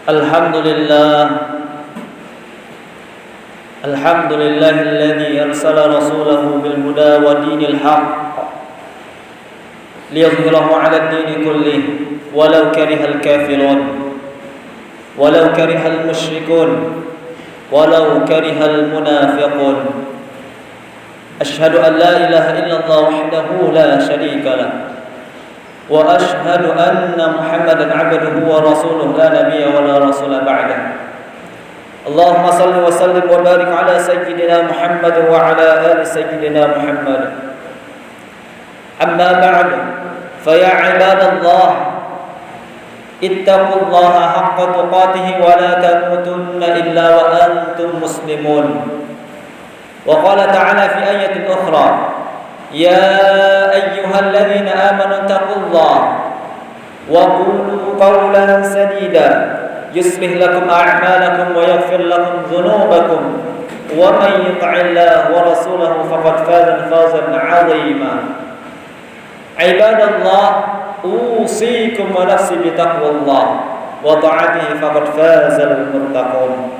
Alhamdulillah Alhamdulillahilladzi arsala rasulahu bil huda wa dinil haqq liyudhhirahu 'ala ad-dini kullih walau karihal kafirun walau karihal musyrikun walau karihal munafiqun. Asyhadu an la ilaha illallah wahdahu la syarika lah wa asyhadu anna Muhammadan 'abduhu wa rasuluhu la nabiyya wa la rasula ba'dahu. Allahumma salli wa sallim wa barik ala sayyidina Muhammad wa ala ali sayyidina Muhammad. Amma ba'du, fa ya ibadallah, ittaqullaha haqqa tuqatih wa la tamutunna illa wa antum muslimun. Wa qala ta'ala fi ayatin ukhra, ya ayyuhalladzina amanu taqullaha wa qulu qawlan sadida yuslih lakum a'malakum wa yaghfir lakum dhunubakum wa man yuti'illah wa rasulahu faqad faza fawzan 'azima. Ibadallah, usikum wa nafsi bi taqwallah wa ta'atihi faqad fazal muttaqun.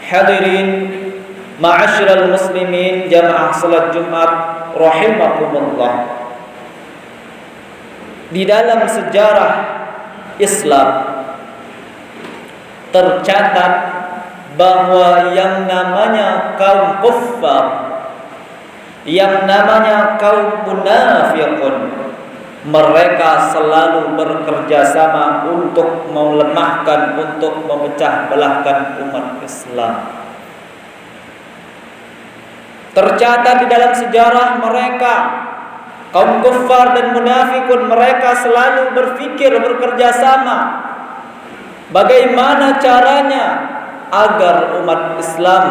Hadirin ma'asyiral muslimin jamaah salat Jumat rahimakumullah. Di dalam sejarah Islam tercatat bahwa yang namanya kaum kuffar, yang namanya kaum munafiqun, mereka selalu bekerja sama untuk melemahkan, untuk memecah belahkan umat Islam. Tercatat di dalam sejarah mereka, kaum kuffar dan munafikun, mereka selalu berpikir bekerja sama bagaimana caranya agar umat Islam,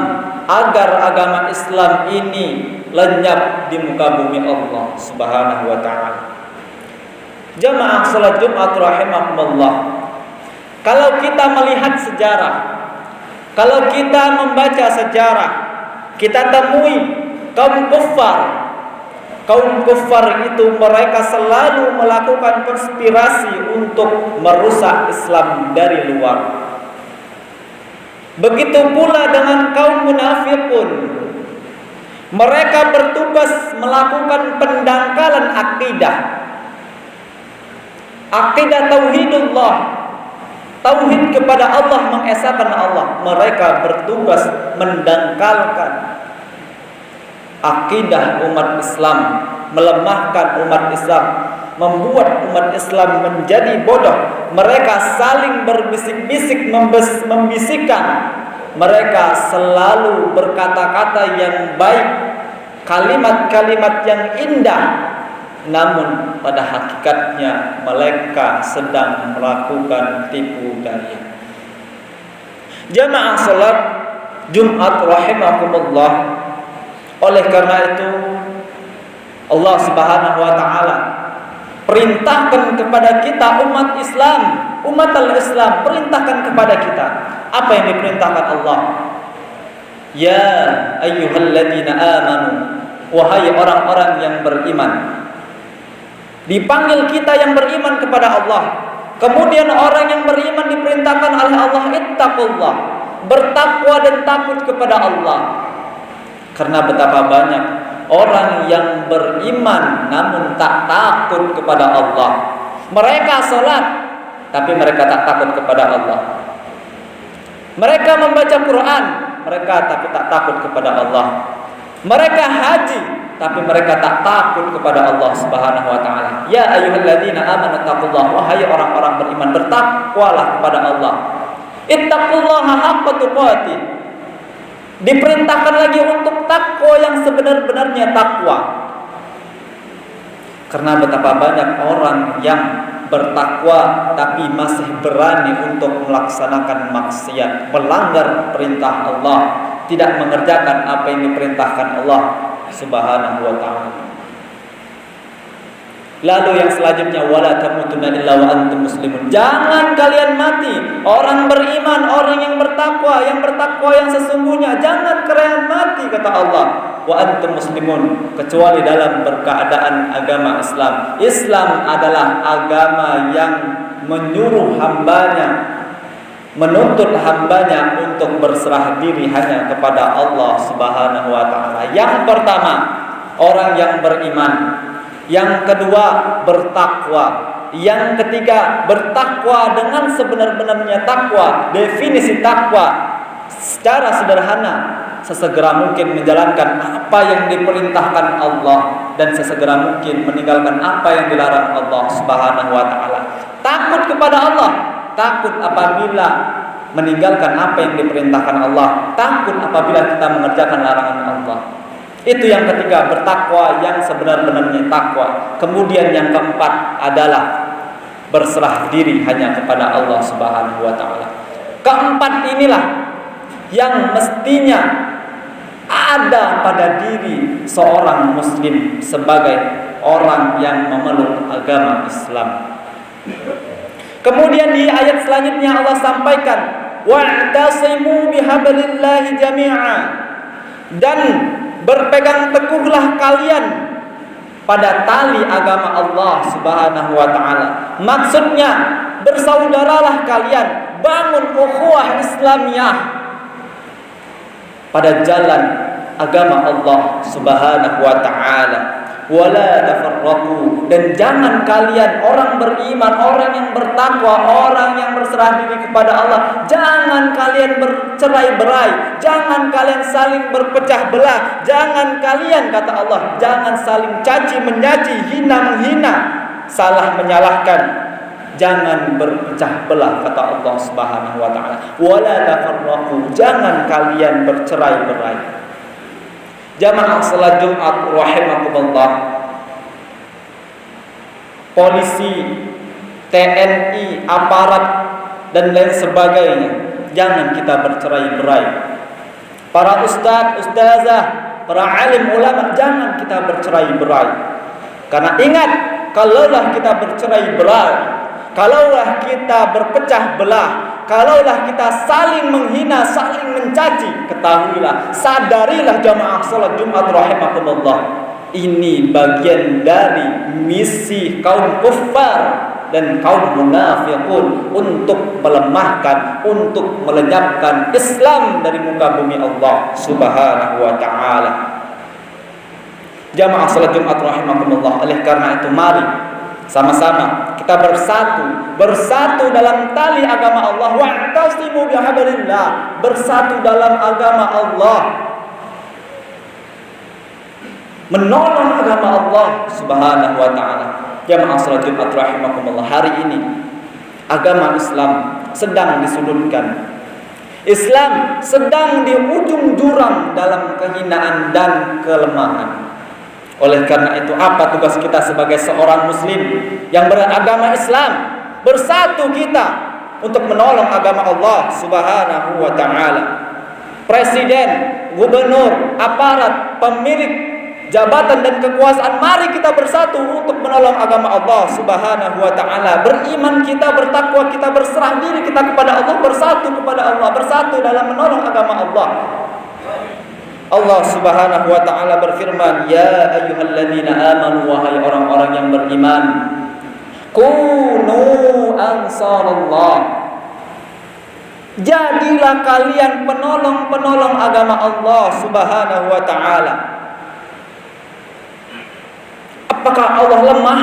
agar agama Islam ini lenyap di muka bumi Allah Subhanahu wa taala. Jamaah salat Jumat rahimakumullah. Kalau kita melihat sejarah, kalau kita membaca sejarah, kita temui kaum kuffar. Kaum kuffar itu mereka selalu melakukan konspirasi untuk merusak Islam dari luar. Begitu pula dengan kaum munafikun. Mereka bertugas melakukan pendangkalan akidah. Akidah tauhidullah. Tauhid kepada Allah, mengesahkan Allah. Mereka bertugas mendangkalkan akidah umat Islam, melemahkan umat Islam, membuat umat Islam menjadi bodoh. Mereka saling berbisik-bisik, membisikkan. Mereka selalu berkata-kata yang baik, kalimat-kalimat yang indah, namun pada hakikatnya mereka sedang melakukan tipu daya. Jamaah salat Jumat rahimakumullah. Oleh karena itu Allah Subhanahu wa taala perintahkan kepada kita umat Islam, umat al-Islam, perintahkan kepada kita. Apa yang diperintahkan Allah? Ya ayyuhalladzina amanu, wahai orang-orang yang beriman. Dipanggil kita yang beriman kepada Allah. Kemudian orang yang beriman diperintahkan oleh Allah, ittaqullah, bertakwa dan takut kepada Allah. Karena betapa banyak orang yang beriman namun tak takut kepada Allah. Mereka sholat tapi mereka tak takut kepada Allah. Mereka membaca Quran, mereka tapi tak takut kepada Allah. Mereka haji tapi mereka tak takut kepada Allah Subhanahu wa taala. Ya ayyuhalladzina amanu taqullaha, wahai orang-orang beriman, bertakwalah kepada Allah. Ittaqullaha haqqa tuqatih. Diperintahkan lagi untuk takwa yang sebenar-benarnya takwa. Karena betapa banyak orang yang bertakwa tapi masih berani untuk melaksanakan maksiat, melanggar perintah Allah, tidak mengerjakan apa yang diperintahkan Allah Subhanahu wa taala. Lalu yang selanjutnya, wala tamutunna illa wa antum muslimun. Jangan kalian mati, orang beriman, orang yang bertakwa yang sesungguhnya, jangan kalian mati kata Allah, wa antum muslimun, kecuali dalam berkeadaan agama Islam. Islam adalah agama yang menyuruh hambanya, menuntut hambanya untuk berserah diri hanya kepada Allah Subhanahu wa taala. Yang pertama, orang yang beriman. Yang kedua, bertakwa. Yang ketiga, bertakwa dengan sebenar-benarnya takwa. Definisi takwa secara sederhana, sesegera mungkin menjalankan apa yang diperintahkan Allah dan sesegera mungkin meninggalkan apa yang dilarang Allah Subhanahu wa taala. Takut kepada Allah, takut apabila meninggalkan apa yang diperintahkan Allah, takut apabila kita mengerjakan larangan Allah. Itu yang ketiga, bertakwa yang sebenar-benarnya takwa. Kemudian yang keempat adalah berserah diri hanya kepada Allah Subhanahu wa taala. Keempat inilah yang mestinya ada pada diri seorang muslim sebagai orang yang memeluk agama Islam. Kemudian di ayat selanjutnya Allah sampaikan, wa'tasimu bihablillahi jami'a, dan berpegang teguhlah kalian pada tali agama Allah Subhanahu wa taala. Maksudnya, bersaudaralah kalian, bangun ukhuwah Islamiyah pada jalan agama Allah Subhanahu wa taala. Wala tafarraqu, dan jangan kalian orang beriman, orang yang bertakwa, orang yang berserah diri kepada Allah, jangan kalian bercerai-berai, jangan kalian saling berpecah belah, jangan kalian, kata Allah, jangan saling caci mencaci, hina menghina, salah menyalahkan, jangan berpecah belah kata Allah Subhanahu wa taala. Wala tafarraqu, jangan kalian bercerai-berai. Jamaah salat Jumat rahimakumullah, polisi, TNI, aparat dan lain sebagainya, jangan kita bercerai-berai. Para ustadz, ustazah, para alim ulama, jangan kita bercerai-berai. Karena ingat, kalaulah kita bercerai-berai, kalaulah kita berpecah belah, kalaulah kita saling menghina, saling mencaci, ketahuilah, sadarilah jamaah salat Jumat rahimakumullah, ini bagian dari misi kaum kufar dan kaum munafiqun untuk melemahkan, untuk melenyapkan Islam dari muka bumi Allah Subhanahu wa taala. Jamaah salat Jumat rahimakumullah, oleh karena itu mari sama-sama kita bersatu dalam tali agama Allah. Wa'tasimu bihablillah, bersatu dalam agama Allah, menolong agama Allah Subhanahu wa taala. Jamaah salat Jumat rahimakumullah, hari ini agama Islam sedang disudutkan. Islam sedang di ujung jurang dalam kehinaan dan kelemahan. Oleh karena itu, apa tugas kita sebagai seorang muslim yang beragama Islam? Bersatu kita untuk menolong agama Allah Subhanahu wa taala. Presiden, gubernur, aparat, pemilik jabatan dan kekuasaan, mari kita bersatu untuk menolong agama Allah Subhanahu wa taala. Beriman kita, bertakwa kita, berserah diri kita kepada Allah, bersatu kepada Allah, bersatu dalam menolong agama Allah. Allah Subhanahu wa taala berfirman, ya ayyuhalladzina amanu, wahai orang-orang yang beriman, kunu ansarallah, jadilah kalian penolong-penolong agama Allah Subhanahu wa taala. Apakah Allah lemah?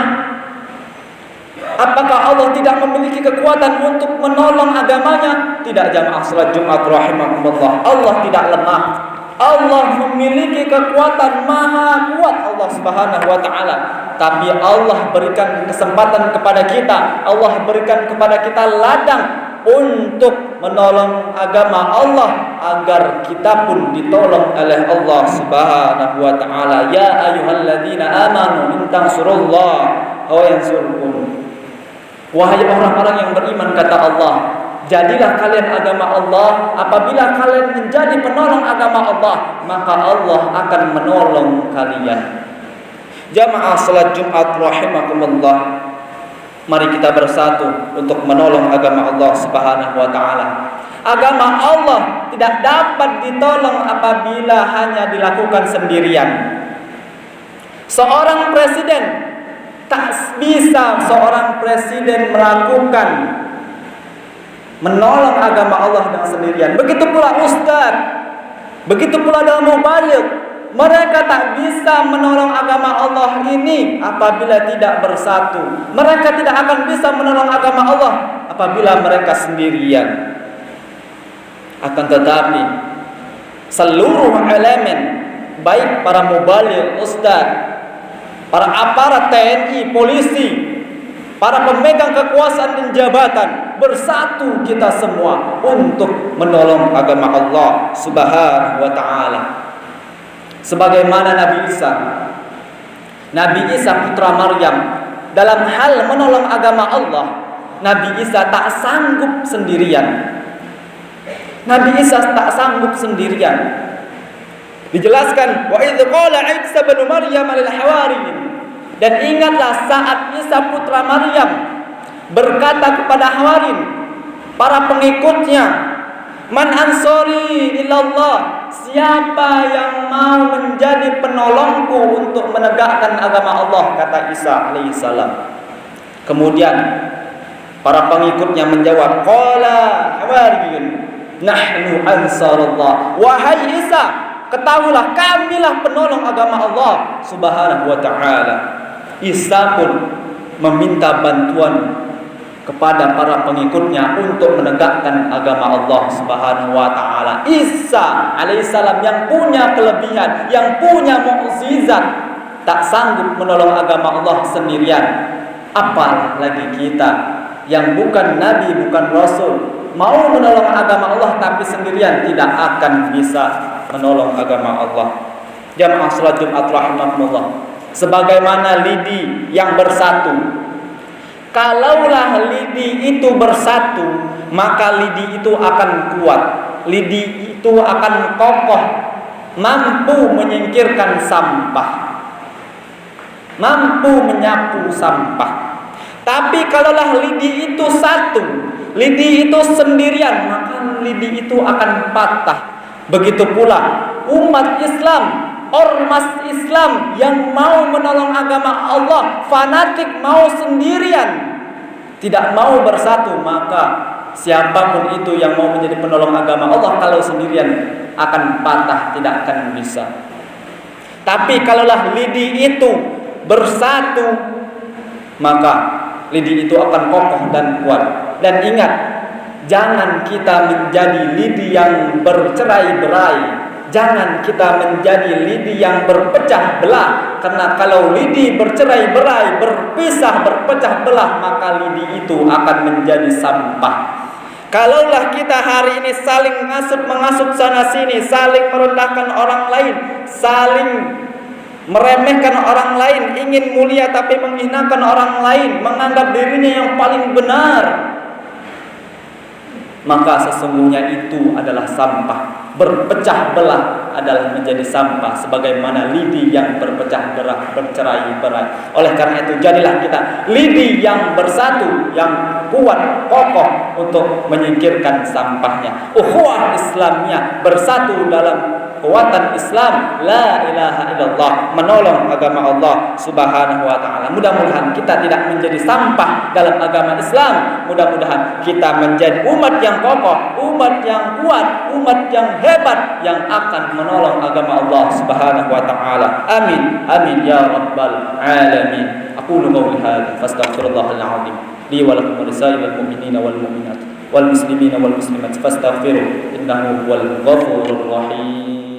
Apakah Allah tidak memiliki kekuatan untuk menolong agamanya? Tidak, jamaah salat Jumat rahimakumullah. Allah tidak lemah. Allah memiliki kekuatan maha kuat, Allah Subhanahu wa taala. Tapi Allah berikan kesempatan kepada kita, Allah berikan kepada kita ladang untuk menolong agama Allah, agar kita pun ditolong oleh Allah Subhanahu wa taala. Ya ayyuhalladzina amanu in tansurullah wa yansurkum. Wahai orang-orang yang beriman, kata Allah, jadilah kalian agama Allah. Apabila kalian menjadi penolong agama Allah, maka Allah akan menolong kalian. Jamaah salat Jumat rahimakumullah, mari kita bersatu untuk menolong agama Allah Subhanahu wa taala. Agama Allah tidak dapat ditolong apabila hanya dilakukan sendirian. Seorang presiden tak bisa melakukan menolong agama Allah dengan sendirian. Begitu pula ustaz, begitu pula dalam mubaligh. Mereka tak bisa menolong agama Allah ini apabila tidak bersatu. Mereka tidak akan bisa menolong agama Allah apabila mereka sendirian. Akan tetapi seluruh elemen, baik para mubaligh, ustaz, para aparat TNI, polisi, para pemegang kekuasaan dan jabatan, bersatu kita semua untuk menolong agama Allah Subhanahu wa taala. Sebagaimana Nabi Isa putra Maryam, dalam hal menolong agama Allah, Nabi Isa tak sanggup sendirian. Dijelaskan, wa idz qala Isa bin Maryam lil hawariyin, dan ingatlah saat Isa putra Maryam berkata kepada hawarin, para pengikutnya, man ansori ilallah, siapa yang mau menjadi penolongku untuk menegakkan agama Allah, kata Isa alaihissalam. Kemudian para pengikutnya menjawab, qala hawariyun nahnu ansarullah, wahai Isa, ketahuilah kamilah penolong agama Allah Subhanahu wa ta'ala. Isa pun meminta bantuan kepada para pengikutnya untuk menegakkan agama Allah Subhanahu wa taala. Isa alaihissalam yang punya kelebihan, yang punya mukjizat, tak sanggup menolong agama Allah sendirian. Apalagi kita yang bukan nabi, bukan rasul, mau menolong agama Allah tapi sendirian, tidak akan bisa menolong agama Allah. Jamaah salat Jumat rahimakumullah, sebagaimana lidi yang bersatu, kalaulah lidi itu bersatu, maka lidi itu akan kuat, lidi itu akan kokoh, mampu menyingkirkan sampah, mampu menyapu sampah. Tapi kalaulah lidi itu satu, lidi itu sendirian, maka lidi itu akan patah. Begitu pula umat Islam, ormas Islam yang mau menolong agama Allah, fanatik mau sendirian, tidak mau bersatu, maka siapapun itu yang mau menjadi penolong agama Allah kalau sendirian akan patah, tidak akan bisa. Tapi kalaulah lidi itu bersatu, maka lidi itu akan kokoh dan kuat. Dan ingat, jangan kita menjadi lidi yang bercerai-berai, jangan kita menjadi lidi yang berpecah belah. Karena kalau lidi bercerai-berai, berpisah, berpecah belah, maka lidi itu akan menjadi sampah. Kalaulah kita hari ini saling menghasut sana sini, saling merendahkan orang lain, saling meremehkan orang lain, ingin mulia tapi menghinakan orang lain, menganggap dirinya yang paling benar, maka sesungguhnya itu adalah sampah. Berpecah belah adalah menjadi sampah, sebagaimana lidi yang berpecah belah, bercerai-berai. Oleh karena itu, jadilah kita lidi yang bersatu, yang kuat, kokoh untuk menyingkirkan sampahnya. Ukhuwah Islamiyah, bersatu dalam kekuatan Islam, la ilaha illallah, menolong agama Allah Subhanahu wa taala. Mudah-mudahan kita tidak menjadi sampah dalam agama Islam. Mudah-mudahan kita menjadi umat yang kokoh, umat yang kuat, umat yang hebat, yang akan menolong agama Allah Subhanahu wa taala. Amin. Amin ya rabbal alamin. Aqulu qawli hadza fastaghfirullahal azim li wa lakum wa lisairil mu'minina wal mu'minat wal muslimina wal muslimat fastaghfiruhu innahu huwal ghafurur rahim.